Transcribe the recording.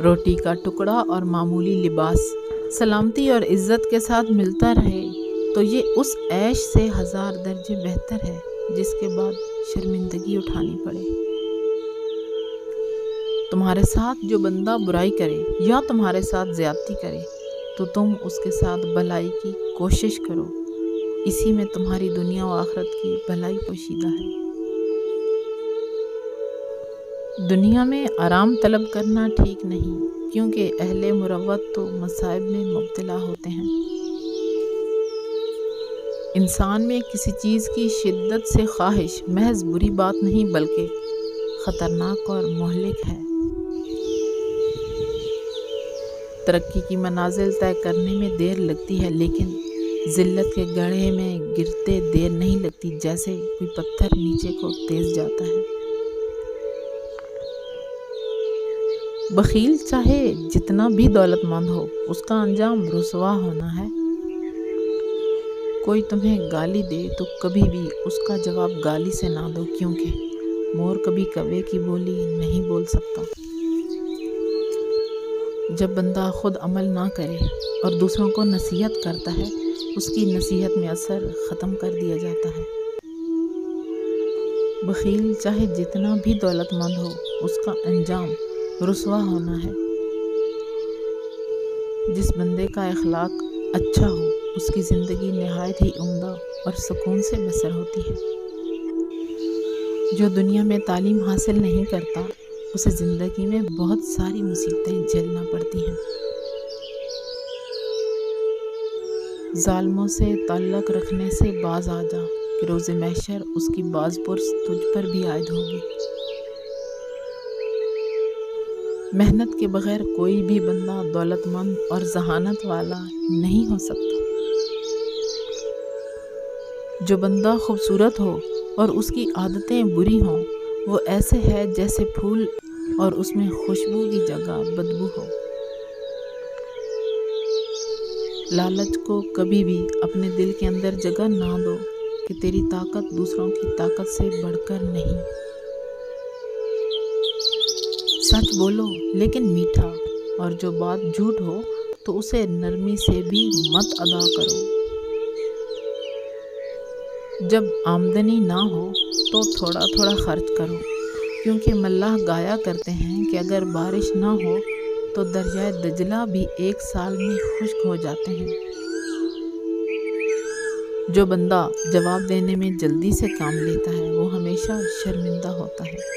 روٹی کا ٹکڑا اور معمولی لباس سلامتی اور عزت کے ساتھ ملتا رہے تو یہ اس عیش سے 1000 درجے بہتر ہے جس کے بعد شرمندگی اٹھانی پڑے۔ تمہارے ساتھ جو بندہ برائی کرے یا تمہارے ساتھ زیادتی کرے تو تم اس کے ساتھ بھلائی کی کوشش کرو، اسی میں تمہاری دنیا و آخرت کی بھلائی پوشیدہ ہے۔ دنیا میں آرام طلب کرنا ٹھیک نہیں، کیونکہ اہل مروت تو مصائب میں مبتلا ہوتے ہیں۔ انسان میں کسی چیز کی شدت سے خواہش محض بری بات نہیں بلکہ خطرناک اور مہلک ہے۔ ترقی کی منازل طے کرنے میں دیر لگتی ہے، لیکن ذلت کے گڑھے میں گرتے دیر نہیں لگتی، جیسے کوئی پتھر نیچے کو تیز جاتا ہے۔ بخیل چاہے جتنا بھی دولت مند ہو، اس کا انجام رسوا ہونا ہے۔ کوئی تمہیں گالی دے تو کبھی بھی اس کا جواب گالی سے نہ دو، کیونکہ مور کبھی کوے کی بولی نہیں بول سکتا۔ جب بندہ خود عمل نہ کرے اور دوسروں کو نصیحت کرتا ہے، اس کی نصیحت میں اثر ختم کر دیا جاتا ہے۔ بخیل چاہے جتنا بھی دولت مند ہو، اس کا انجام رسوا ہونا ہے۔ جس بندے کا اخلاق اچھا ہو، اس کی زندگی نہایت ہی عمدہ اور سکون سے بسر ہوتی ہے۔ جو دنیا میں تعلیم حاصل نہیں کرتا، اسے زندگی میں بہت ساری مصیبتیں جھیلنا پڑتی ہیں۔ ظالموں سے تعلق رکھنے سے باز آ جا کہ روز محشر اس کی باز پرس تجھ پر بھی عائد ہوگی۔ محنت کے بغیر کوئی بھی بندہ دولت مند اور ذہانت والا نہیں ہو سکتا۔ جو بندہ خوبصورت ہو اور اس کی عادتیں بری ہوں، وہ ایسے ہے جیسے پھول اور اس میں خوشبو کی جگہ بدبو ہو۔ لالچ کو کبھی بھی اپنے دل کے اندر جگہ نہ دو کہ تیری طاقت دوسروں کی طاقت سے بڑھ کر نہیں۔ سچ بولو لیکن میٹھا، اور جو بات جھوٹ ہو تو اسے نرمی سے بھی مت ادا کرو۔ جب آمدنی نہ ہو تو تھوڑا تھوڑا خرچ کرو، کیونکہ ملاح گایا کرتے ہیں کہ اگر بارش نہ ہو تو دریائے دجلہ بھی 1 سال میں خشک ہو جاتے ہیں۔ جو بندہ جواب دینے میں جلدی سے کام لیتا ہے، وہ ہمیشہ شرمندہ ہوتا ہے۔